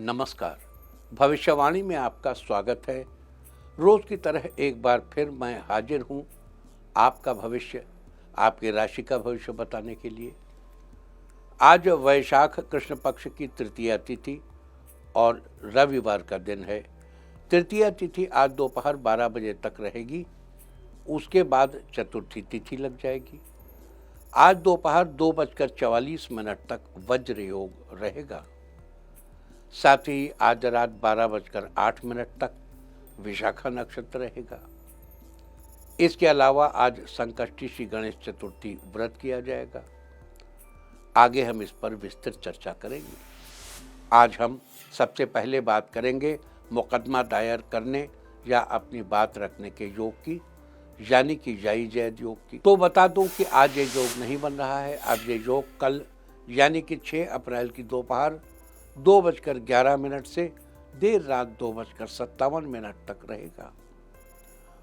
नमस्कार। भविष्यवाणी में आपका स्वागत है। रोज की तरह एक बार फिर मैं हाजिर हूँ आपका भविष्य, आपकी राशि का भविष्य बताने के लिए। आज वैशाख कृष्ण पक्ष की तृतीया तिथि और रविवार का दिन है। तृतीया तिथि आज दोपहर 12 बजे तक रहेगी, उसके बाद चतुर्थी तिथि लग जाएगी। आज दोपहर 2:44 तक वज्र योग रहेगा। साथ ही आज रात 12:08 तक विशाखा नक्षत्र रहेगा। इसके अलावा आज संकष्टी श्री गणेश चतुर्थी व्रत किया जाएगा। आगे हम इस पर विस्तृत चर्चा करेंगे। आज हम सबसे पहले बात करेंगे मुकदमा दायर करने या अपनी बात रखने के योग की, यानी कि जय जैद योग की। तो बता दूं कि आज ये योग नहीं बन रहा है। अब ये योग कल यानी कि 6 अप्रैल की दोपहर 2:11 से देर रात 2:57 तक रहेगा।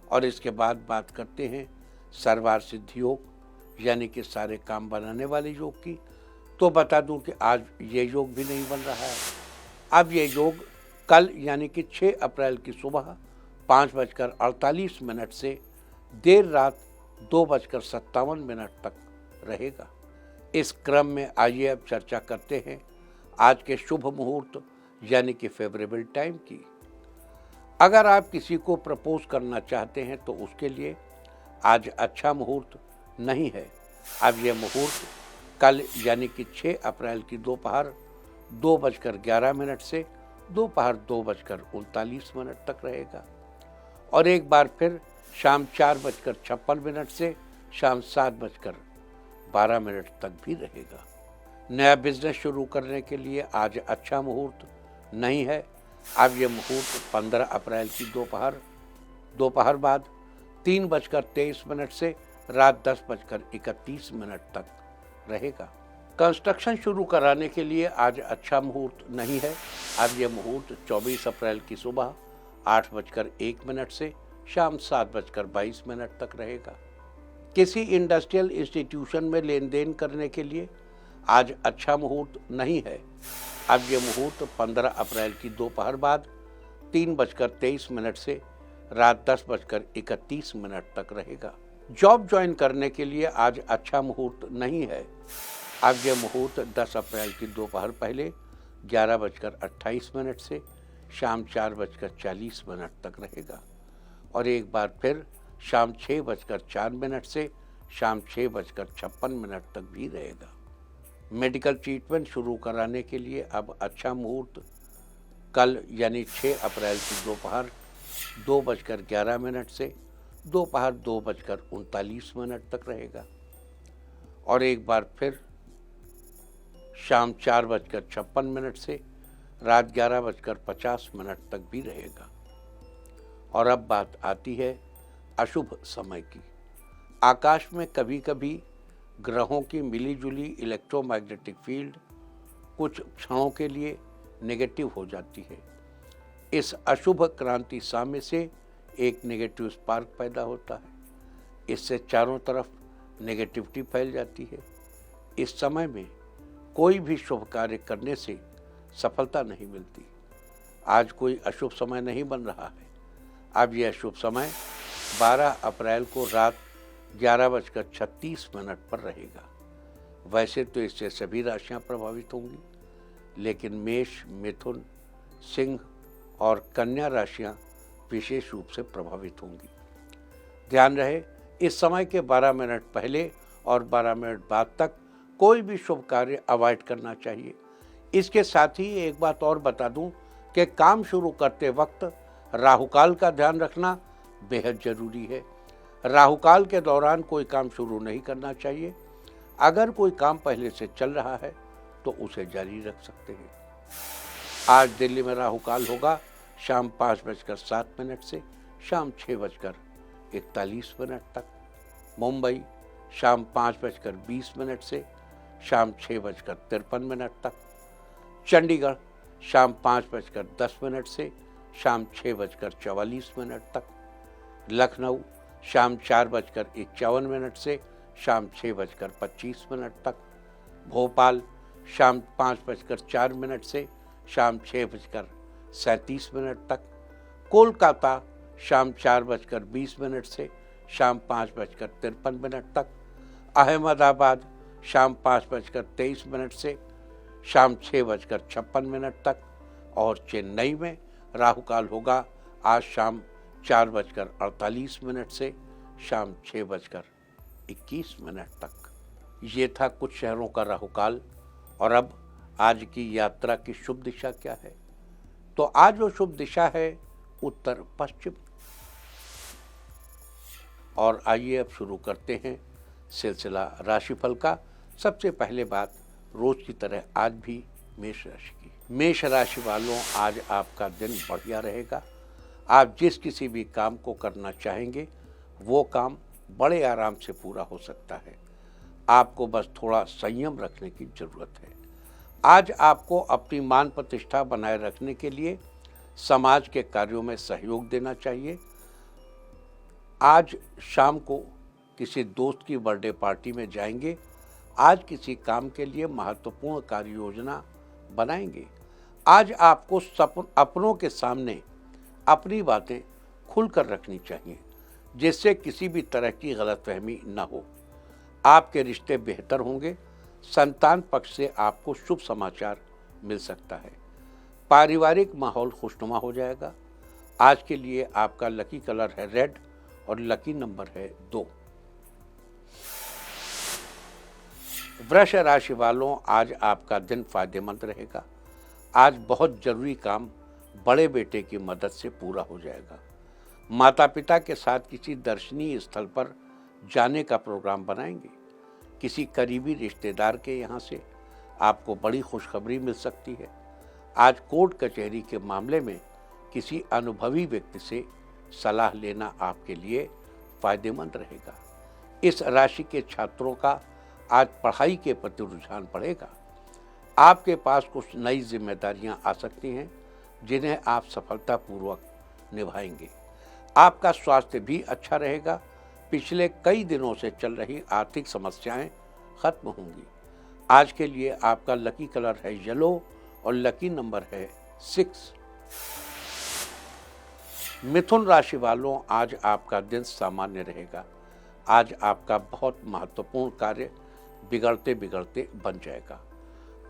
और इसके बाद बात करते हैं सर्वार्थ सिद्धि योग यानी कि सारे काम बनाने वाले योग की। तो बता दूं कि आज ये योग भी नहीं बन रहा है। अब ये योग कल यानी कि 6 अप्रैल की सुबह 5:48 से देर रात 2:57 तक रहेगा। इस क्रम में आइए अब चर्चा करते हैं आज के शुभ मुहूर्त यानी कि फेवरेबल टाइम की। अगर आप किसी को प्रपोज करना चाहते हैं तो उसके लिए आज अच्छा मुहूर्त नहीं है। अब यह मुहूर्त कल यानी कि 6 अप्रैल की दोपहर 2:11 से दोपहर 2:39 तक रहेगा। और एक बार फिर शाम 4:56 से शाम 7:12 तक भी रहेगा। नया बिजनेस शुरू करने के लिए आज अच्छा मुहूर्त नहीं है। अब यह मुहूर्त 15 अप्रैल की दोपहर बाद 3:23 से रात 10:31 तक रहेगा। कंस्ट्रक्शन शुरू कराने के लिए आज अच्छा मुहूर्त नहीं है। अब यह मुहूर्त 24 अप्रैल की सुबह 8:01 से शाम 7:22 तक रहेगा। किसी इंडस्ट्रियल इंस्टीट्यूशन में लेन देन करने के लिए आज अच्छा मुहूर्त नहीं है। अब यह मुहूर्त 15 अप्रैल की दोपहर बाद 3:23 से रात 10:31 तक रहेगा। जॉब ज्वाइन करने के लिए आज अच्छा मुहूर्त नहीं है। अब यह मुहूर्त 10 अप्रैल की दोपहर पहले 11:28 से शाम 4:40 तक रहेगा। और एक बार फिर शाम 6:04 से शाम 6:56 तक भी रहेगा। मेडिकल ट्रीटमेंट शुरू कराने के लिए अब अच्छा मुहूर्त कल यानी 6 अप्रैल की दोपहर 2:11 से दोपहर 2:39 तक रहेगा। और एक बार फिर शाम 4:56 से रात 11:50 तक भी रहेगा। और अब बात आती है अशुभ समय की। आकाश में कभी कभी ग्रहों की मिलीजुली इलेक्ट्रोमैग्नेटिक फील्ड कुछ क्षणों के लिए नेगेटिव हो जाती है। इस अशुभ क्रांति साम्य से एक नेगेटिव स्पार्क पैदा होता है। इससे चारों तरफ नेगेटिविटी फैल जाती है। इस समय में कोई भी शुभ कार्य करने से सफलता नहीं मिलती। आज कोई अशुभ समय नहीं बन रहा है। अब यह शुभ समय 12 अप्रैल को रात 11:36 पर रहेगा। वैसे तो इससे सभी राशियां प्रभावित होंगी, लेकिन मेष, मिथुन, सिंह और कन्या राशियां विशेष रूप से प्रभावित होंगी। ध्यान रहे, इस समय के 12 मिनट पहले और 12 मिनट बाद तक कोई भी शुभ कार्य अवॉइड करना चाहिए। इसके साथ ही एक बात और बता दूं कि काम शुरू करते वक्त राहुकाल का ध्यान रखना बेहद जरूरी है। राहुकाल के दौरान कोई काम शुरू नहीं करना चाहिए। अगर कोई काम पहले से चल रहा है तो उसे जारी रख सकते हैं। आज दिल्ली में राहुकाल होगा शाम 5:07 से शाम 6:41 तक। मुंबई शाम 5:20 से शाम 6:53 तक। चंडीगढ़ शाम 5:10 से शाम 6:44 तक। लखनऊ शाम 4:51 से शाम 6:25 तक। भोपाल शाम 5:04 से शाम 6:37 तक। कोलकाता शाम 4:20 से शाम 5:53 तक। अहमदाबाद शाम 5:23 से शाम 6:56 तक। और चेन्नई में राहु काल होगा आज शाम 4:48 से शाम 6:21 तक। ये था कुछ शहरों का राहु काल। और अब आज की यात्रा की शुभ दिशा क्या है? तो आज वो शुभ दिशा है उत्तर पश्चिम। और आइए अब शुरू करते हैं सिलसिला राशिफल का। सबसे पहले बात रोज की तरह आज भी मेष राशि की। मेष राशि वालों, आज आपका दिन बढ़िया रहेगा। आप जिस किसी भी काम को करना चाहेंगे वो काम बड़े आराम से पूरा हो सकता है। आपको बस थोड़ा संयम रखने की जरूरत है। आज आपको अपनी मान प्रतिष्ठा बनाए रखने के लिए समाज के कार्यों में सहयोग देना चाहिए। आज शाम को किसी दोस्त की बर्थडे पार्टी में जाएंगे। आज किसी काम के लिए महत्वपूर्ण कार्य योजना बनाएंगे। आज आपको अपनों के सामने अपनी बातें खुलकर रखनी चाहिए, जिससे किसी भी तरह की गलतफहमी न हो। आपके रिश्ते बेहतर होंगे। संतान पक्ष से आपको शुभ समाचार मिल सकता है। पारिवारिक माहौल खुशनुमा हो जाएगा। आज के लिए आपका लकी कलर है रेड और लकी नंबर है 2। वृष राशि वालों, आज आपका दिन फायदेमंद रहेगा। आज बहुत जरूरी काम बड़े बेटे की मदद से पूरा हो जाएगा। माता पिता के साथ किसी दर्शनीय स्थल पर जाने का प्रोग्राम बनाएंगे। किसी करीबी रिश्तेदार के यहाँ से आपको बड़ी खुशखबरी मिल सकती है। आज कोर्ट कचहरी के मामले में किसी अनुभवी व्यक्ति से सलाह लेना आपके लिए फायदेमंद रहेगा। इस राशि के छात्रों का आज पढ़ाई के प्रति रुझान बढ़ेगा। आपके पास कुछ नई जिम्मेदारियां आ सकती हैं, जिन्हें आप सफलतापूर्वक निभाएंगे। आपका स्वास्थ्य भी अच्छा रहेगा। पिछले कई दिनों से चल रही आर्थिक समस्याएं खत्म होंगी। आज के लिए आपका लकी कलर है येलो और लकी नंबर है 6। मिथुन राशि वालों, आज आपका दिन सामान्य रहेगा। आज आपका बहुत महत्वपूर्ण कार्य बिगड़ते बिगड़ते बन जाएगा।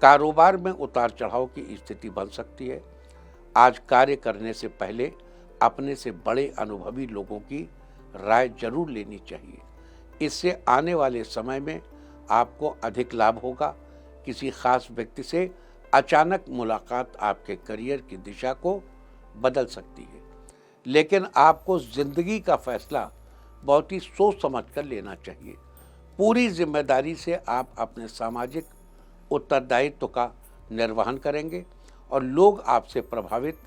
कारोबार में उतार चढ़ाव की स्थिति बन सकती है। आज कार्य करने से पहले अपने से बड़े अनुभवी लोगों की राय जरूर लेनी चाहिए। इससे आने वाले समय में आपको अधिक लाभ होगा। किसी खास व्यक्ति से अचानक मुलाकात आपके करियर की दिशा को बदल सकती है, लेकिन आपको जिंदगी का फैसला बहुत ही सोच समझ कर लेना चाहिए। पूरी जिम्मेदारी से आप अपने सामाजिक उत्तरदायित्व का निर्वहन करेंगे और लोग आपसे प्रभावित,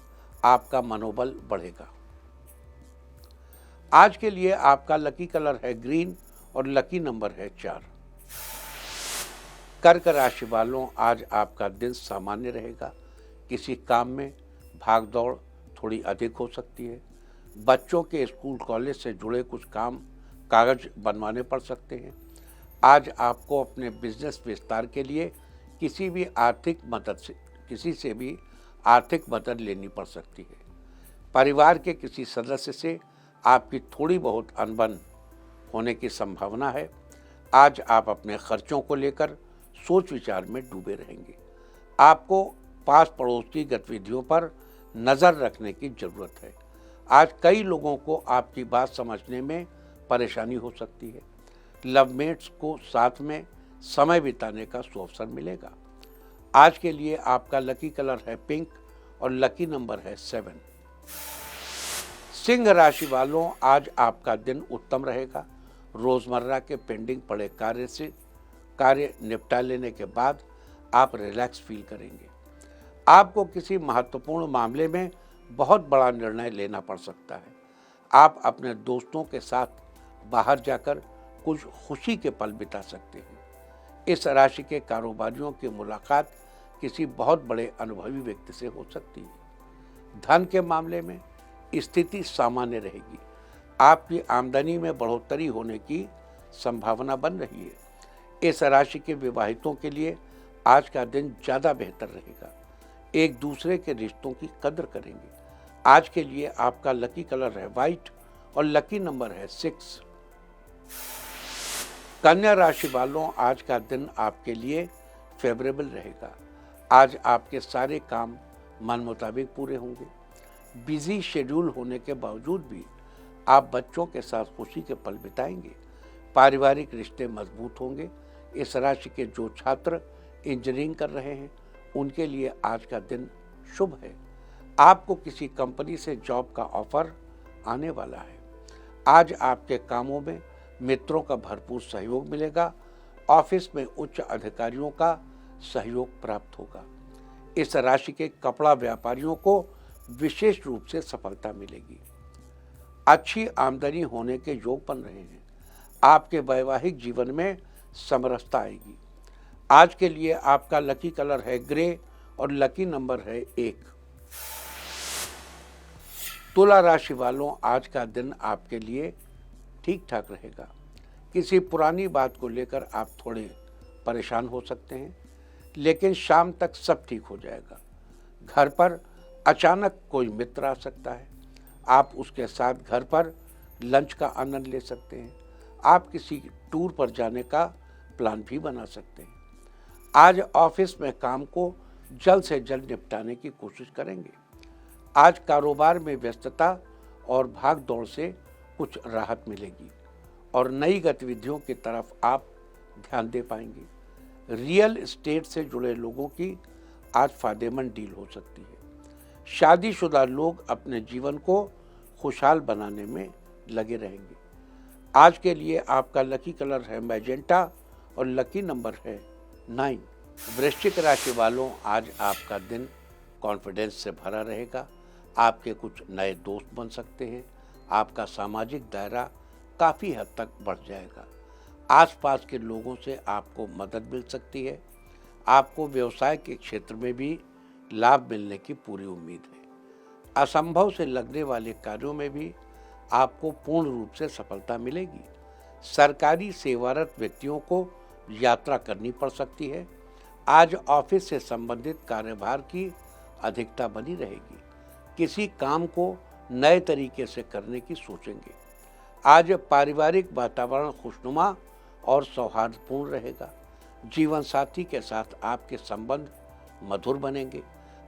आपका मनोबल बढ़ेगा। आज के लिए आपका लकी कलर है ग्रीन और लकी नंबर है 4। कर्क राशि वालों, आज आपका दिन सामान्य रहेगा। किसी काम में भागदौड़ थोड़ी अधिक हो सकती है। बच्चों के स्कूल कॉलेज से जुड़े कुछ काम कागज बनवाने पड़ सकते हैं। आज आपको अपने बिजनेस विस्तार के लिए किसी से भी आर्थिक मदद लेनी पड़ सकती है। परिवार के किसी सदस्य से आपकी थोड़ी बहुत अनबन होने की संभावना है। आज आप अपने खर्चों को लेकर सोच विचार में डूबे रहेंगे। आपको पास पड़ोस की गतिविधियों पर नज़र रखने की जरूरत है। आज कई लोगों को आपकी बात समझने में परेशानी हो सकती है। लवमेट्स को साथ में समय बिताने का सुअवसर मिलेगा। आज के लिए आपका लकी कलर है पिंक और लकी नंबर है 7। सिंह राशि वालों, आज आपका दिन उत्तम रहेगा। रोजमर्रा के पेंडिंग पड़े कार्य निपटा लेने के बाद आप रिलैक्स फील करेंगे। आपको किसी महत्वपूर्ण मामले में बहुत बड़ा निर्णय लेना पड़ सकता है। आप अपने दोस्तों के साथ बाहर जाकर कुछ खुशी के पल बिता सकते हैं। इस राशि के कारोबारियों की मुलाकात किसी बहुत बड़े अनुभवी व्यक्ति से हो सकती है। धन के मामले में स्थिति सामान्य रहेगी। आपकी आमदनी में बढ़ोतरी होने की संभावना बन रही है। इस राशि के विवाहितों के लिए आज का दिन ज़्यादा बेहतर रहेगा। एक दूसरे के रिश्तों की कदर करेंगे। आज के लिए आपका लकी कलर है वाइट और लकी नंबर है 6। कन्या राशि वालों, आज का दिन आपके लिए फेवरेबल रहेगा। आज आपके सारे काम मन मुताबिक पूरे होंगे। बिजी शेड्यूल होने के बावजूद भी आप बच्चों के साथ खुशी के पल बिताएंगे। पारिवारिक रिश्ते मजबूत होंगे। इस राशि के जो छात्र इंजीनियरिंग कर रहे हैं उनके लिए आज का दिन शुभ है। आपको किसी कंपनी से जॉब का ऑफर आने वाला है। आज आपके कामों में मित्रों का भरपूर सहयोग मिलेगा। ऑफिस में उच्च अधिकारियों का सहयोग प्राप्त होगा। इस राशि के कपड़ा व्यापारियों को विशेष रूप से सफलता मिलेगी। अच्छी आमदनी होने के योग बन रहे हैं। आपके वैवाहिक जीवन में समरसता आएगी। आज के लिए आपका लकी कलर है ग्रे और लकी नंबर है 1। तुला राशि वालों, आज का दिन आपके लिए ठीक ठाक रहेगा। किसी पुरानी बात को लेकर आप थोड़े परेशान हो सकते हैं, लेकिन शाम तक सब ठीक हो जाएगा। घर पर अचानक कोई मित्र आ सकता है। आप उसके साथ घर पर लंच का आनंद ले सकते हैं। आप किसी टूर पर जाने का प्लान भी बना सकते हैं। आज ऑफिस में काम को जल्द से जल्द निपटाने की कोशिश करेंगे। आज कारोबार में व्यस्तता और भाग दौड़ से कुछ राहत मिलेगी और नई गतिविधियों की तरफ आप ध्यान दे पाएंगे। रियल एस्टेट से जुड़े लोगों की आज फायदेमंद डील हो सकती है। शादीशुदा लोग अपने जीवन को खुशहाल बनाने में लगे रहेंगे। आज के लिए आपका लकी कलर है मैजेंटा और लकी नंबर है 9। वृश्चिक राशि वालों, आज आपका दिन कॉन्फिडेंस से भरा रहेगा। आपके कुछ नए दोस्त बन सकते हैं। आपका सामाजिक दायरा काफ़ी हद तक बढ़ जाएगा। आसपास के लोगों से आपको मदद मिल सकती है। आपको व्यवसाय के क्षेत्र में भी लाभ मिलने की पूरी उम्मीद है। असंभव से लगने वाले कार्यों में भी आपको पूर्ण रूप से सफलता मिलेगी। सरकारी सेवारत व्यक्तियों को यात्रा करनी पड़ सकती है। आज ऑफिस से संबंधित कार्यभार की अधिकता बनी रहेगी। किसी काम को नए तरीके से करने की सोचेंगे। आज पारिवारिक वातावरण खुशनुमा और सौहार्दपूर्ण रहेगा। जीवन साथी के साथ आपके संबंध मधुर बनेंगे।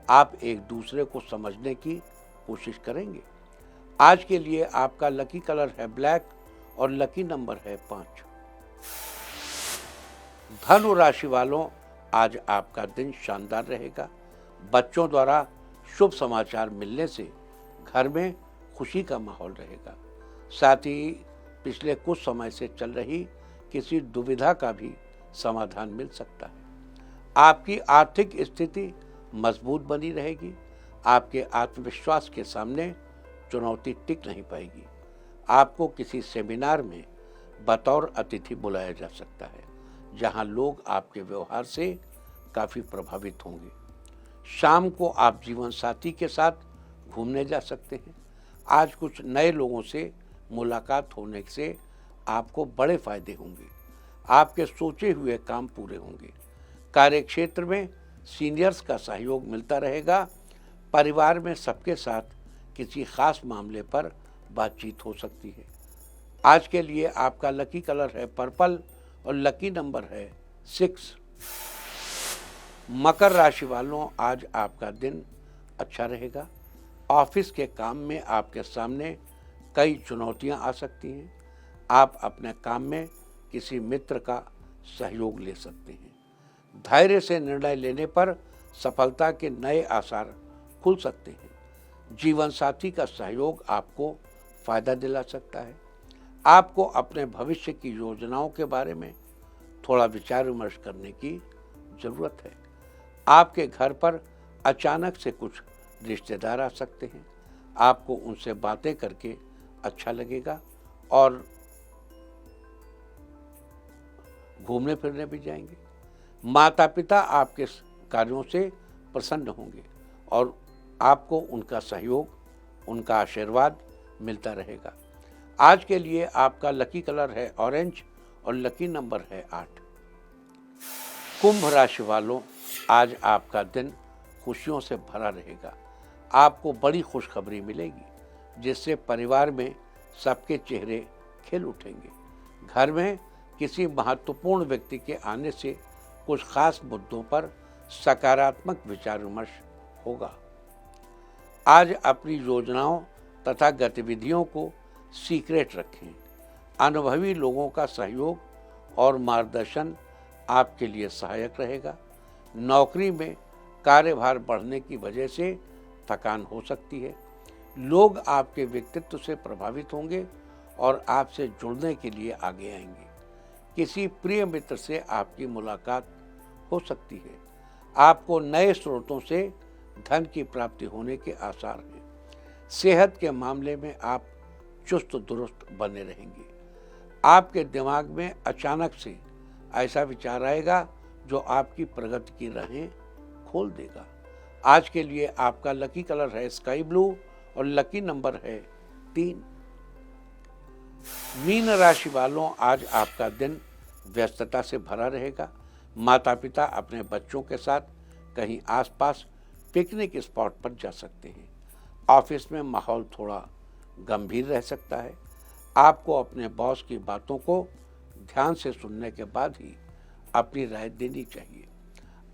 आप एक दूसरे को समझने की कोशिश करेंगे। आज के लिए आपका लकी कलर है ब्लैक और लकी नंबर है 5। धनु राशि वालों, आज आपका दिन शानदार रहेगा। बच्चों द्वारा शुभ समाचार मिलने से घर में खुशी का माहौल रहेगा। साथ ही पिछले कुछ समय से चल रही किसी दुविधा का भी समाधान मिल सकता है। आपकी आर्थिक स्थिति मजबूत बनी रहेगी। आपके आत्मविश्वास के सामने चुनौती टिक नहीं पाएगी। आपको किसी सेमिनार में बतौर अतिथि बुलाया जा सकता है, जहां लोग आपके व्यवहार से काफ़ी प्रभावित होंगे। शाम को आप जीवन साथी के साथ घूमने जा सकते हैं। आज कुछ नए लोगों से मुलाकात होने से आपको बड़े फायदे होंगे। आपके सोचे हुए काम पूरे होंगे। कार्यक्षेत्र में सीनियर्स का सहयोग मिलता रहेगा। परिवार में सबके साथ किसी खास मामले पर बातचीत हो सकती है। आज के लिए आपका लकी कलर है पर्पल और लकी नंबर है 6। मकर राशि वालों, आज आपका दिन अच्छा रहेगा। ऑफिस के काम में आपके सामने कई चुनौतियां आ सकती हैं। आप अपने काम में किसी मित्र का सहयोग ले सकते हैं। धैर्य से निर्णय लेने पर सफलता के नए आसार खुल सकते हैं। जीवन साथी का सहयोग आपको फायदा दिला सकता है। आपको अपने भविष्य की योजनाओं के बारे में थोड़ा विचार विमर्श करने की जरूरत है। आपके घर पर अचानक से कुछ रिश्तेदार आ सकते हैं। आपको उनसे बातें करके अच्छा लगेगा और घूमने फिरने भी जाएंगे। माता पिता आपके कार्यों से प्रसन्न होंगे और आपको उनका सहयोग, उनका आशीर्वाद मिलता रहेगा। आज के लिए आपका लकी कलर है ऑरेंज और लकी नंबर है 8। कुंभ राशि वालों, आज आपका दिन खुशियों से भरा रहेगा। आपको बड़ी खुशखबरी मिलेगी जिससे परिवार में सबके चेहरे खिल उठेंगे। घर में किसी महत्वपूर्ण व्यक्ति के आने से कुछ खास मुद्दों पर सकारात्मक विचार विमर्श होगा। आज अपनी योजनाओं तथा गतिविधियों को सीक्रेट रखें। अनुभवी लोगों का सहयोग और मार्गदर्शन आपके लिए सहायक रहेगा। नौकरी में कार्यभार बढ़ने की वजह से थकान हो सकती है। लोग आपके व्यक्तित्व से प्रभावित होंगे और आपसे जुड़ने के लिए आगे आएंगे। किसी प्रिय मित्र से आपकी मुलाकात हो सकती है। आपको नए स्रोतों से धन की प्राप्ति होने के आसार हैं। सेहत के मामले में आप चुस्त दुरुस्त बने रहेंगे। आपके दिमाग में अचानक से ऐसा विचार आएगा जो आपकी प्रगति की राहें खोल देगा। आज के लिए आपका लकी कलर है स्काई ब्लू और लकी नंबर है 3। मीन राशि वालों, आज आपका दिन व्यस्तता से भरा रहेगा। माता पिता अपने बच्चों के साथ कहीं आसपास पिकनिक स्पॉट पर जा सकते हैं। ऑफिस में माहौल थोड़ा गंभीर रह सकता है। आपको अपने बॉस की बातों को ध्यान से सुनने के बाद ही अपनी राय देनी चाहिए।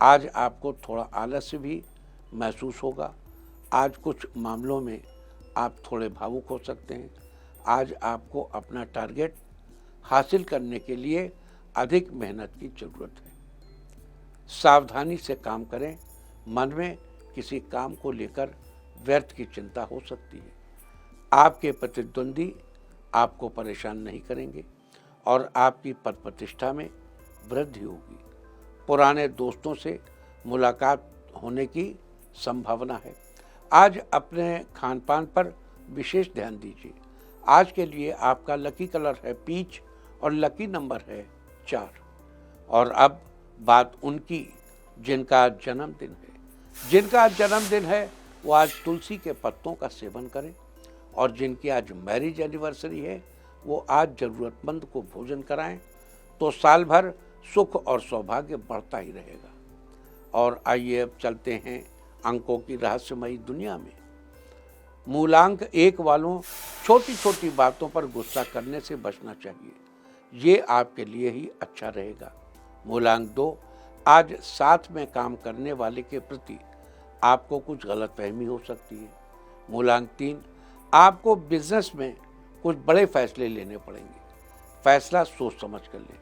आज आपको थोड़ा आलस्य भी महसूस होगा। आज कुछ मामलों में आप थोड़े भावुक हो सकते हैं। आज आपको अपना टारगेट हासिल करने के लिए अधिक मेहनत की जरूरत है। सावधानी से काम करें। मन में किसी काम को लेकर व्यर्थ की चिंता हो सकती है। आपके प्रतिद्वंदी आपको परेशान नहीं करेंगे और आपकी पद प्रतिष्ठा में वृद्धि होगी। पुराने दोस्तों से मुलाकात होने की संभावना है। आज अपने खान पान पर विशेष ध्यान दीजिए। आज के लिए आपका लकी कलर है पीच और लकी नंबर है 4। और अब बात उनकी जिनका आज जन्मदिन है। जिनका आज जन्मदिन है वो आज तुलसी के पत्तों का सेवन करें, और जिनकी आज मैरिज एनिवर्सरी है वो आज जरूरतमंद को भोजन कराएं, तो साल भर सुख और सौभाग्य बढ़ता ही रहेगा। और आइए अब चलते हैं अंकों की रहस्यमयी दुनिया में। मूलांक 1 वालों, छोटी छोटी बातों पर गुस्सा करने से बचना चाहिए, ये आपके लिए ही अच्छा रहेगा। मूलांक 2, आज साथ में काम करने वाले के प्रति आपको कुछ गलतफहमी हो सकती है। मूलांक 3, आपको बिजनेस में कुछ बड़े फैसले लेने पड़ेंगे, फैसला सोच समझ कर लें।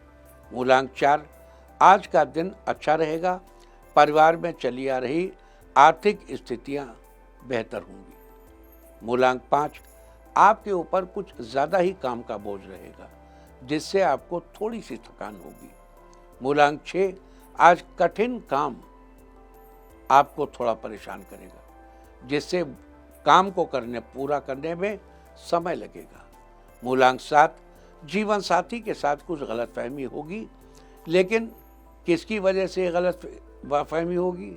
मूलांक 4, आज का दिन अच्छा रहेगा। परिवार में चली आ रही आर्थिक स्थितियां बेहतर होंगी। मूलांक 5, आपके ऊपर कुछ ज़्यादा ही काम का बोझ रहेगा जिससे आपको थोड़ी सी थकान होगी। मूलांक 6, आज कठिन काम आपको थोड़ा परेशान करेगा जिससे काम को पूरा करने में समय लगेगा। मूलांक 7, जीवन साथी के साथ कुछ गलतफहमी होगी, लेकिन किसकी वजह से गलतफहमी होगी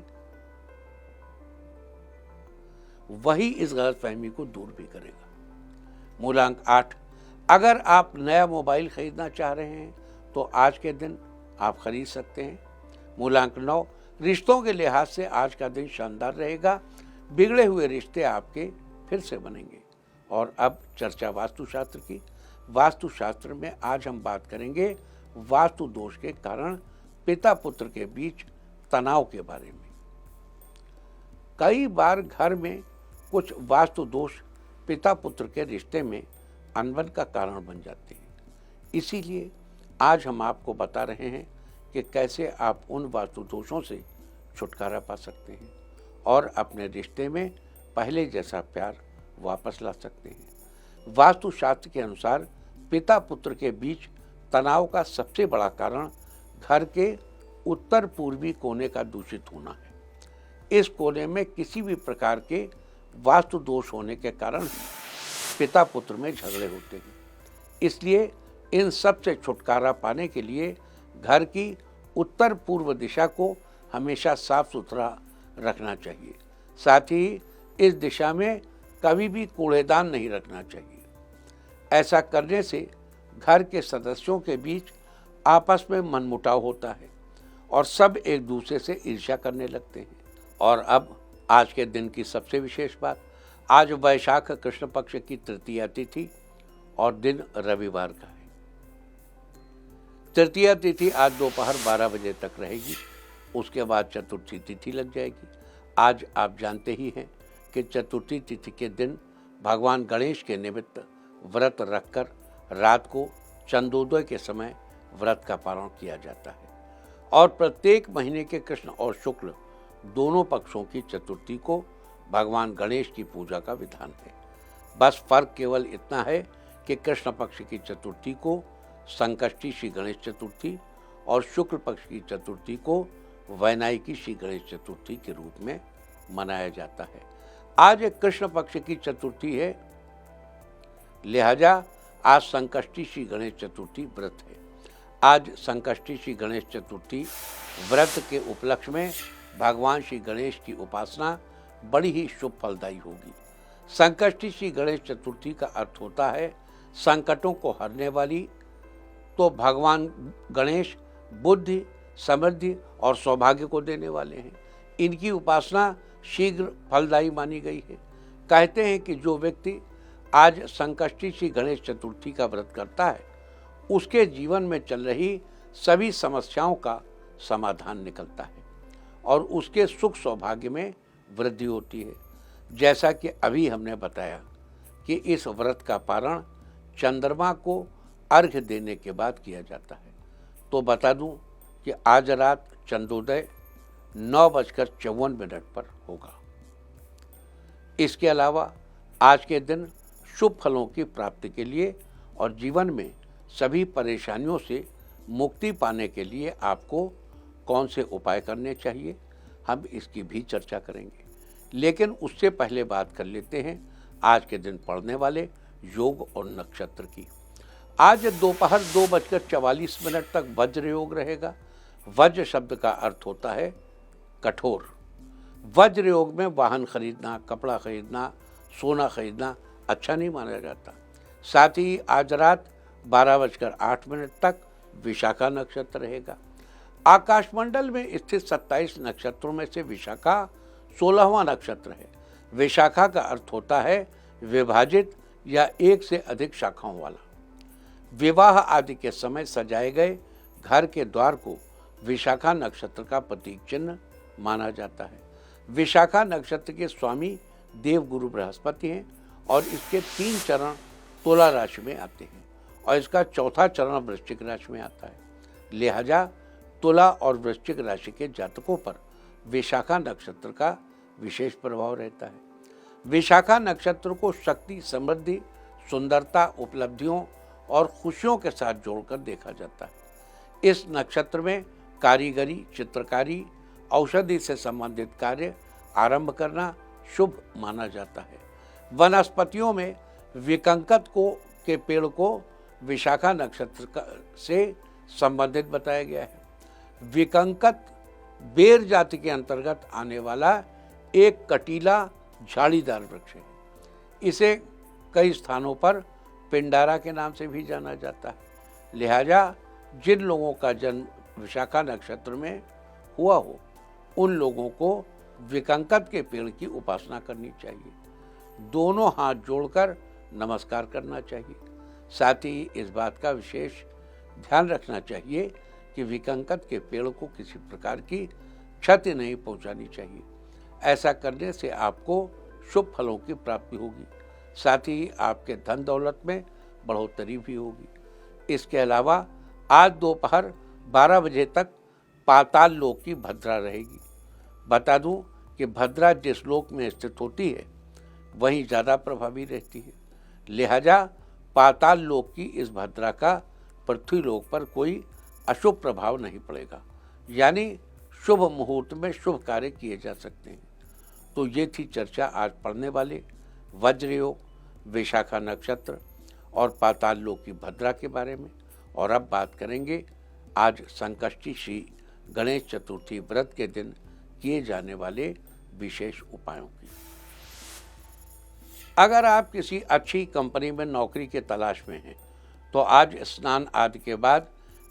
वही इस गलतफहमी को दूर भी करेगा। मूलांक 8, अगर आप नया मोबाइल खरीदना चाह रहे हैं तो आज के दिन आप खरीद सकते हैं। मूलांक 9, रिश्तों के लिहाज से आज का दिन शानदार रहेगा। बिगड़े हुए रिश्ते आपके फिर से बनेंगे। और अब चर्चा वास्तुशास्त्र की। वास्तुशास्त्र में आज हम बात करेंगे वास्तु दोष के कारण पिता पुत्र के बीच तनाव के बारे में। कई बार घर में कुछ वास्तु दोष पिता पुत्र के रिश्ते में अनबन का कारण बन जाते हैं। इसीलिए आज हम आपको बता रहे हैं कि कैसे आप उन वास्तु दोषों से छुटकारा पा सकते हैं और अपने रिश्ते में पहले जैसा प्यार वापस ला सकते हैं। वास्तुशास्त्र के अनुसार पिता पुत्र के बीच तनाव का सबसे बड़ा कारण घर के उत्तर पूर्वी कोने का दूषित होना है। इस कोने में किसी भी प्रकार के वास्तु दोष होने के कारण पिता पुत्र में झगड़े होते हैं। इसलिए इन सब से छुटकारा पाने के लिए घर की उत्तर पूर्व दिशा को हमेशा साफ सुथरा रखना चाहिए। साथ ही इस दिशा में कभी भी कूड़ेदान नहीं रखना चाहिए। ऐसा करने से घर के सदस्यों के बीच आपस में मनमुटाव होता है और सब एक दूसरे से ईर्ष्या करने लगते हैं। और अब आज के दिन की सबसे विशेष बात, आज वैशाख कृष्ण पक्ष की तृतीया तिथि और दिन रविवार का है। तृतीया तिथि आज दोपहर 12 बजे तक रहेगी, उसके बाद चतुर्थी तिथि लग जाएगी। आज आप जानते ही हैं कि चतुर्थी तिथि के दिन भगवान गणेश के निमित्त व्रत रखकर रात को चंद्रोदय के समय व्रत का पारण किया जाता है और प्रत्येक महीने के कृष्ण और शुक्ल दोनों पक्षों की चतुर्थी को भगवान गणेश की पूजा का विधान है। बस फर्क केवल इतना है कि कृष्ण पक्ष की चतुर्थी को संकष्टी श्री गणेश चतुर्थी और शुक्ल पक्ष की चतुर्थी को वैनायकी श्री गणेश चतुर्थी के रूप में मनाया जाता है। आज एक कृष्ण पक्ष की चतुर्थी है, लिहाजा आज संकष्टी श्री गणेश चतुर्थी व्रत है। आज संकष्टी श्री गणेश चतुर्थी व्रत के उपलक्ष्य में भगवान श्री गणेश की उपासना बड़ी ही शुभ फलदायी होगी। संकष्टी श्री गणेश चतुर्थी का अर्थ होता है संकटों को हरने वाली। तो भगवान गणेश बुद्धि, समृद्धि और सौभाग्य को देने वाले हैं। इनकी उपासना शीघ्र फलदायी मानी गई है। कहते हैं कि जो व्यक्ति आज संकष्टी श्री गणेश चतुर्थी का व्रत करता है उसके जीवन में चल रही सभी समस्याओं का समाधान निकलता है और उसके सुख सौभाग्य में वृद्धि होती है। जैसा कि अभी हमने बताया कि इस व्रत का पारण चंद्रमा को अर्घ्य देने के बाद किया जाता है। तो बता दूं कि आज रात चंद्रोदय 9:54 पर होगा। इसके अलावा आज के दिन शुभ फलों की प्राप्ति के लिए और जीवन में सभी परेशानियों से मुक्ति पाने के लिए आपको कौन से उपाय करने चाहिए, हम इसकी भी चर्चा करेंगे। लेकिन उससे पहले बात कर लेते हैं आज के दिन पड़ने वाले योग और नक्षत्र की। आज दोपहर 2:44 तक वज्र योग रहेगा। वज्र शब्द का अर्थ होता है कठोर। वज्र योग में वाहन खरीदना, कपड़ा खरीदना, सोना खरीदना अच्छा नहीं माना जाता। साथ ही आज रात 12:08 तक विशाखा नक्षत्र रहेगा। आकाशमंडल में स्थित 27 नक्षत्रों में से विशाखा 16वां नक्षत्र है। विशाखा का अर्थ होता है विभाजित या एक से अधिक शाखाओं वाला। विवाह आदि के समय सजाए गए घर के द्वार को विशाखा नक्षत्र का प्रतीक चिन्ह माना जाता है। विशाखा नक्षत्र के स्वामी देवगुरु बृहस्पति हैं और इसके 3 चरण तुला राशि में आते हैं और इसका चौथा चरण वृश्चिक राशि में आता है। लिहाजा तुला और वृश्चिक राशि के जातकों पर विशाखा नक्षत्र का विशेष प्रभाव रहता है। विशाखा नक्षत्र को शक्ति, समृद्धि, सुंदरता, उपलब्धियों और खुशियों के साथ जोड़कर देखा जाता है। इस नक्षत्र में कारीगरी, चित्रकारी, औषधि से संबंधित कार्य आरंभ करना शुभ माना जाता है। वनस्पतियों में विकंकत के पेड़ को विशाखा नक्षत्र से संबंधित बताया गया है। विकंकत बेर जाति के अंतर्गत आने वाला एक कटीला झाड़ीदार वृक्ष है। इसे कई स्थानों पर पिंडारा के नाम से भी जाना जाता है। लिहाजा जिन लोगों का जन्म विशाखा नक्षत्र में हुआ हो उन लोगों को विकंकत के पेड़ की उपासना करनी चाहिए। दोनों हाथ जोड़कर नमस्कार करना चाहिए। साथ ही इस बात का विशेष ध्यान रखना चाहिए कि विकंकत के पेड़ को किसी प्रकार की क्षति नहीं पहुंचानी चाहिए। ऐसा करने से आपको शुभ फलों की प्राप्ति होगी। साथ ही आपके धन दौलत में बढ़ोतरी भी होगी। इसके अलावा आज दोपहर 12 बजे तक पाताल लोक की भद्रा रहेगी। बता दूं कि भद्रा जिस लोक में स्थित होती है वहीं ज़्यादा प्रभावी रहती है। लिहाजा पाताल लोक की इस भद्रा का पृथ्वी लोक पर कोई अशुभ प्रभाव नहीं पड़ेगा, यानी शुभ मुहूर्त में शुभ कार्य किए जा सकते हैं। तो ये थी चर्चा आज पढ़ने वाले वज्र योग, विशाखा नक्षत्र और पाताल लोक की भद्रा के बारे में। और अब बात करेंगे आज संकष्टी श्री गणेश चतुर्थी व्रत के दिन किए जाने वाले विशेष उपायों की। अगर आप किसी अच्छी कंपनी में नौकरी के तलाश में हैं तो आज स्नान आदि के बाद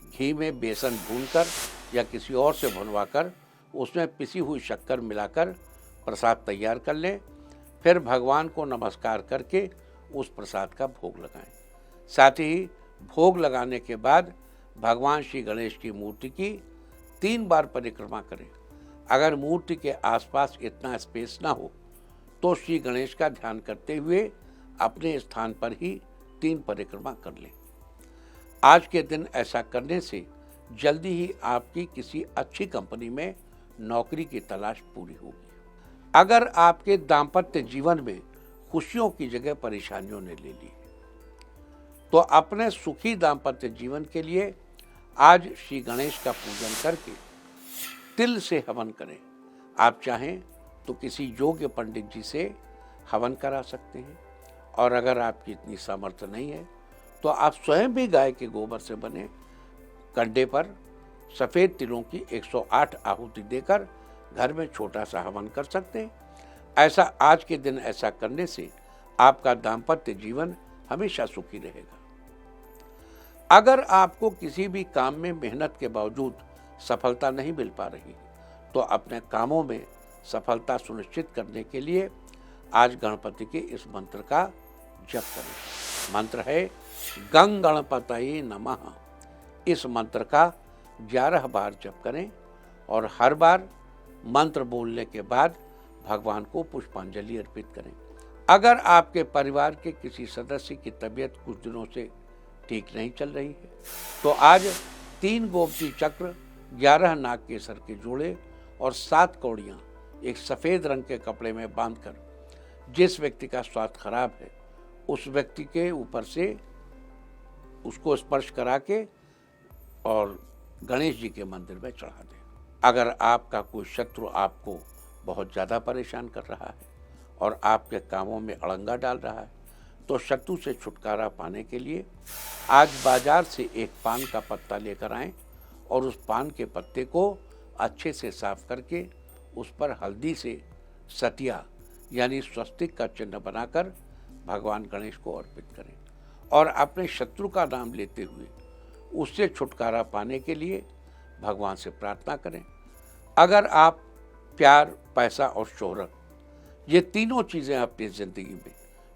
घी में बेसन भूनकर या किसी और से भुनवाकर उसमें पिसी हुई शक्कर मिलाकर प्रसाद तैयार कर लें, फिर भगवान को नमस्कार करके उस प्रसाद का भोग लगाएं। साथ ही भोग लगाने के बाद भगवान श्री गणेश की मूर्ति की 3 बार परिक्रमा करें। अगर मूर्ति के आसपास इतना स्पेस ना हो तो श्री गणेश का ध्यान करते हुए अपने स्थान पर ही 3 परिक्रमा कर लें। आज के दिन ऐसा करने से जल्दी ही आपकी किसी अच्छी कंपनी में नौकरी की तलाश पूरी होगी। अगर आपके दाम्पत्य जीवन में खुशियों की जगह परेशानियों ने ले ली तो अपने सुखी दाम्पत्य जीवन के लिए आज श्री गणेश का पूजन करके तिल से हवन करें। आप चाहें तो किसी योग्य पंडित जी से हवन करा सकते हैं, और अगर आपकी इतनी सामर्थ्य नहीं है तो आप स्वयं भी गाय के गोबर से बने कंडे पर सफ़ेद तिलों की 108 आहुति देकर घर में छोटा सा हवन कर सकते हैं। ऐसा आज के दिन ऐसा करने से आपका दाम्पत्य जीवन हमेशा सुखी रहेगा। अगर आपको किसी भी काम में मेहनत के बावजूद सफलता नहीं मिल पा रही तो अपने कामों में सफलता सुनिश्चित करने के लिए आज गणपति के इस मंत्र का जप करें। मंत्र है गंग गणपतये नमः। इस मंत्र का 11 बार जप करें और हर बार मंत्र बोलने के बाद भगवान को पुष्पांजलि अर्पित करें। अगर आपके परिवार के किसी सदस्य की तबीयत कुछ दिनों से ठीक नहीं चल रही है तो आज 3 गोमती चक्र, 11 नाग केसर के जोड़े और 7 कौड़ियाँ एक सफ़ेद रंग के कपड़े में बांधकर जिस व्यक्ति का स्वास्थ्य खराब है उस व्यक्ति के ऊपर से उसको स्पर्श करा के और गणेश जी के मंदिर में चढ़ा दें। अगर आपका कोई शत्रु आपको बहुत ज़्यादा परेशान कर रहा है और आपके कामों में अड़ंगा डाल रहा है तो शत्रु से छुटकारा पाने के लिए आज बाजार से एक पान का पत्ता लेकर आएं और उस पान के पत्ते को अच्छे से साफ करके उस पर हल्दी से सतिया यानी स्वस्तिक का चिन्ह बनाकर भगवान गणेश को अर्पित करें और अपने शत्रु का नाम लेते हुए उससे छुटकारा पाने के लिए भगवान से प्रार्थना करें। अगर आप प्यार, पैसा और शोहरत ये तीनों चीज़ें अपनी ज़िंदगी में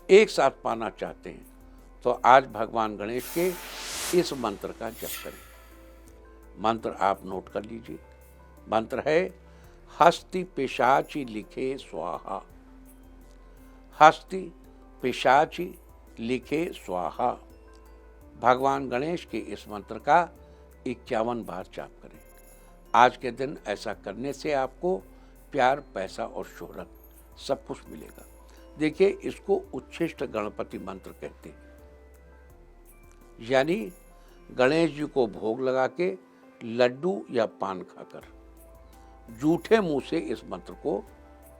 एक साथ पाना चाहते हैं तो आज भगवान गणेश के इस मंत्र का जप करें। मंत्र आप नोट कर लीजिए। मंत्र है हस्ति पिशाची लिखे स्वाहा। हस्ति पिशाची लिखे स्वाहा। भगवान गणेश के इस मंत्र का 51 बार जाप करें। आज के दिन ऐसा करने से आपको प्यार, पैसा और शोहरत सब कुछ मिलेगा। देखिए, इसको उच्छिष्ट गणपति मंत्र कहते हैं, यानी गणेश जी को भोग लगा के लड्डू या पान खाकर जूठे मुंह से इस मंत्र को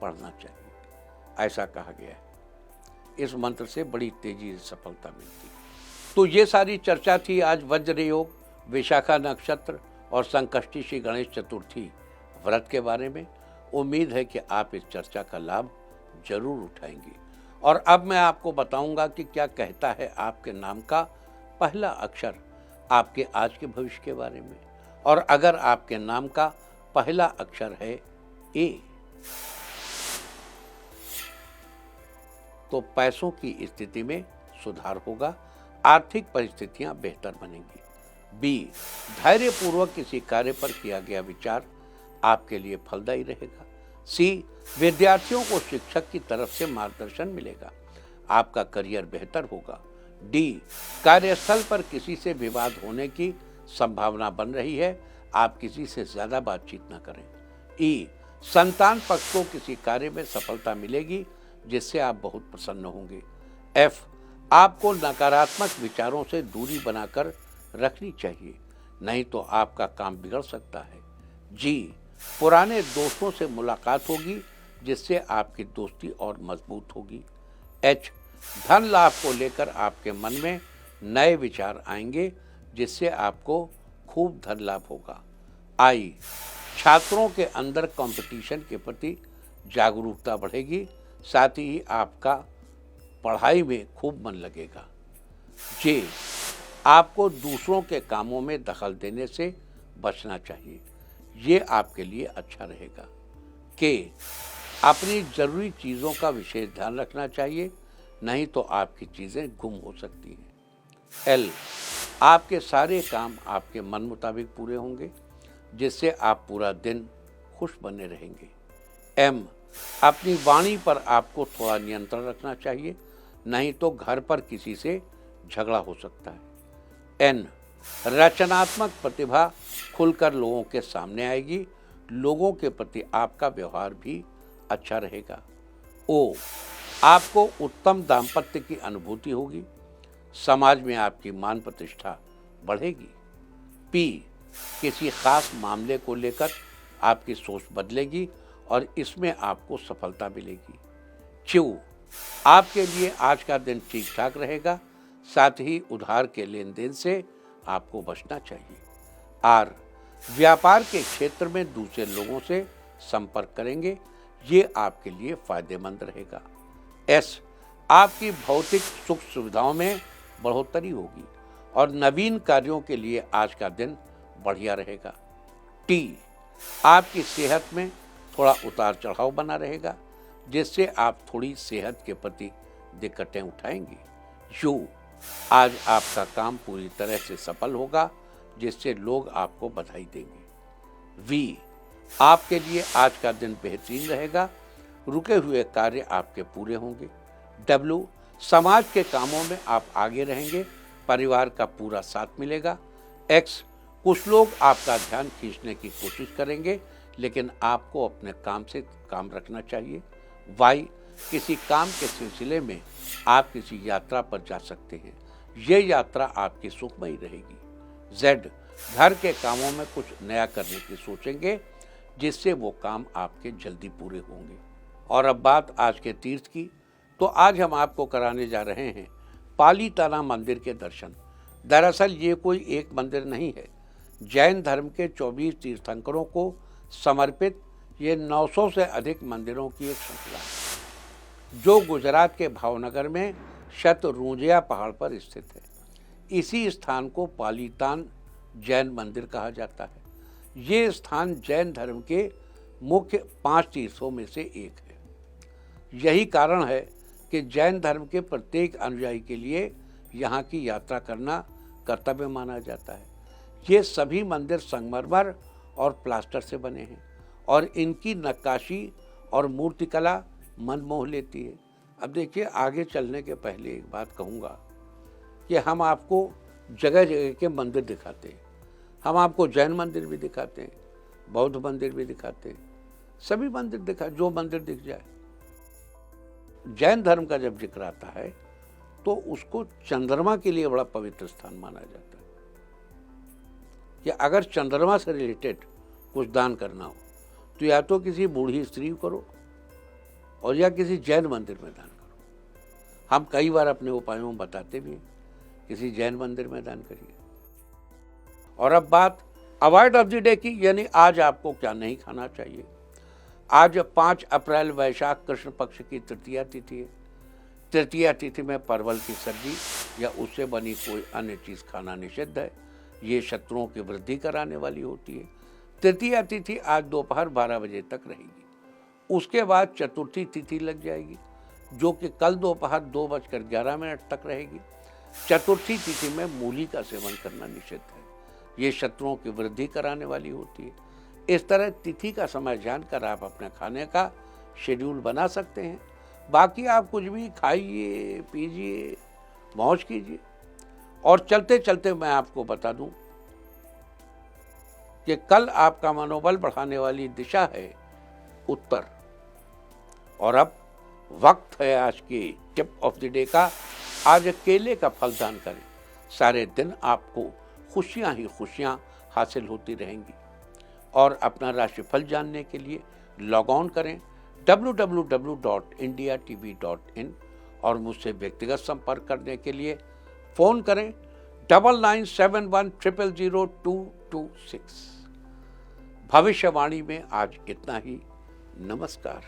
पढ़ना चाहिए, ऐसा कहा गया है। इस मंत्र से बड़ी तेजी से सफलता मिलती है। तो ये सारी चर्चा थी आज वज्र योग, विशाखा नक्षत्र और संकष्टी श्री गणेश चतुर्थी व्रत के बारे में। उम्मीद है कि आप इस चर्चा का लाभ जरूर उठाएंगे। और अब मैं आपको बताऊंगा कि क्या कहता है आपके नाम का पहला अक्षर आपके आज के भविष्य के बारे में। और अगर आपके नाम का पहला अक्षर है ए तो पैसों की स्थिति में सुधार होगा, आर्थिक परिस्थितियां बेहतर बनेंगी। बी, धैर्यपूर्वक किसी कार्य पर किया गया विचार आपके लिए फलदायी रहेगा। सी, विद्यार्थियों को शिक्षक की तरफ से मार्गदर्शन मिलेगा, आपका करियर बेहतर होगा। डी, कार्यस्थल पर किसी से विवाद होने की संभावना बन रही है, आप किसी से ज्यादा बातचीत न करें। ई, संतान पक्ष को किसी कार्य में सफलता मिलेगी जिससे आप बहुत प्रसन्न होंगे। एफ, आपको नकारात्मक विचारों से दूरी बनाकर रखनी चाहिए, नहीं तो आपका काम बिगड़ सकता है। जी, पुराने दोस्तों से मुलाकात होगी जिससे आपकी दोस्ती और मजबूत होगी। एच, धन लाभ को लेकर आपके मन में नए विचार आएंगे जिससे आपको खूब धन लाभ होगा। आई, छात्रों के अंदर कंपटीशन के प्रति जागरूकता बढ़ेगी, साथ ही आपका पढ़ाई में खूब मन लगेगा। जे, आपको दूसरों के कामों में दखल देने से बचना चाहिए, ये आपके लिए अच्छा रहेगा। के, अपनी जरूरी चीज़ों का विशेष ध्यान रखना चाहिए, नहीं तो आपकी चीज़ें गुम हो सकती हैं। एल, आपके सारे काम आपके मन मुताबिक पूरे होंगे, जिससे आप पूरा दिन खुश बने रहेंगे। एम, अपनी वाणी पर आपको थोड़ा नियंत्रण रखना चाहिए, नहीं तो घर पर किसी से झगड़ा हो सकता है। एन, रचनात्मक प्रतिभा खुलकर लोगों के सामने आएगी, लोगों के प्रति आपका व्यवहार भी अच्छा रहेगा। ओ, आपको उत्तम दाम्पत्य की अनुभूति होगी, समाज में आपकी मान प्रतिष्ठा बढ़ेगी। पी, किसी खास मामले को लेकर आपकी सोच बदलेगी और इसमें आपको सफलता मिलेगी। क्यू, आपके लिए आज का दिन ठीक ठाक रहेगा, साथ ही उधार के लेन देन से आपको बचना चाहिए। आर, व्यापार के क्षेत्र में दूसरे लोगों से संपर्क करेंगे, ये आपके लिए फायदेमंद रहेगा। एस, आपकी भौतिक सुख सुविधाओं में बढ़ोतरी होगी और नवीन कार्यों के लिए आज का दिन बढ़िया रहेगा। टी, आपकी सेहत में थोड़ा उतार चढ़ाव बना रहेगा, जिससे आप थोड़ी सेहत के प्रति दिक्कतें उठाएंगे। यू, आज आपका काम पूरी तरह से सफल होगा, जिससे लोग आपको बधाई देंगे। वी, आपके लिए आज का दिन बेहतरीन रहेगा, रुके हुए कार्य आपके पूरे होंगे। डब्ल्यू, समाज के कामों में आप आगे रहेंगे, परिवार का पूरा साथ मिलेगा। एक्स, कुछ लोग आपका ध्यान खींचने की कोशिश करेंगे, लेकिन आपको अपने काम से काम रखना चाहिए। वाई, किसी काम के सिलसिले में आप किसी यात्रा पर जा सकते हैं, ये यात्रा आपकी सुखमयी रहेगी। जेड, घर के कामों में कुछ नया करने की सोचेंगे, जिससे वो काम आपके जल्दी पूरे होंगे। और अब बात आज के तीर्थ की, तो आज हम आपको कराने जा रहे हैं पालीताना मंदिर के दर्शन। दरअसल ये कोई एक मंदिर नहीं है, जैन धर्म के 24 तीर्थंकरों को समर्पित ये 900 से अधिक मंदिरों की एक श्रृंखला है, जो गुजरात के भावनगर में शतरूंजिया पहाड़ पर स्थित है। इसी स्थान को पालीतान जैन मंदिर कहा जाता है। ये स्थान जैन धर्म के मुख्य 5 तीर्थों में से एक है। यही कारण है कि जैन धर्म के प्रत्येक अनुयायी के लिए यहाँ की यात्रा करना कर्तव्य माना जाता है। ये सभी मंदिर संगमरमर और प्लास्टर से बने हैं और इनकी नक्काशी और मूर्तिकला मन मोह लेती है। अब देखिए, आगे चलने के पहले एक बात कहूँगा कि हम आपको जगह जगह के मंदिर दिखाते हैं। हम आपको जैन मंदिर भी दिखाते हैं, बौद्ध मंदिर भी दिखाते हैं, सभी मंदिर जो मंदिर दिख जाए। जैन धर्म का जब जिक्र आता है तो उसको चंद्रमा के लिए बड़ा पवित्र स्थान माना जाता है कि अगर चंद्रमा से रिलेटेड कुछ दान करना हो तो या तो किसी बूढ़ी स्त्री को करो और या किसी जैन मंदिर में दान करो। हम कई बार अपने उपायों में बताते भी हैं, किसी जैन मंदिर में दान करिए। और अब बात अवॉइड ऑफ द डे की, यानी आज आपको क्या नहीं खाना चाहिए। आज 5 अप्रैल वैशाख कृष्ण पक्ष की तृतीया तिथि है। तृतीया तिथि में परवल की सब्जी या उससे बनी कोई अन्य चीज़ खाना निषिद्ध है। ये शत्रुओं की वृद्धि कराने वाली होती है। तृतीया तिथि आज दोपहर 12 बजे तक रहेगी। उसके बाद चतुर्थी तिथि लग जाएगी, जो कि कल दोपहर 2:11 तक रहेगी। चतुर्थी तिथि में मूली का सेवन करना निषिद्ध है। ये शत्रुओं की वृद्धि कराने वाली होती है। इस तरह तिथि का समय जानकर आप अपने खाने का शेड्यूल बना सकते हैं। बाकी आप कुछ भी खाइए, पीजिए, मौज कीजिए। और चलते चलते मैं आपको बता दूं कि कल आपका मनोबल बढ़ाने वाली दिशा है उत्तर। और अब वक्त है आज की टिप ऑफ द डे का। आज केले का फल दान करें, सारे दिन आपको खुशियां ही खुशियां हासिल होती रहेंगी। और अपना राशिफल जानने के लिए लॉग ऑन करें www.indiatv.in और मुझसे व्यक्तिगत संपर्क करने के लिए फ़ोन करें 9971000226। भविष्यवाणी में आज इतना ही। नमस्कार।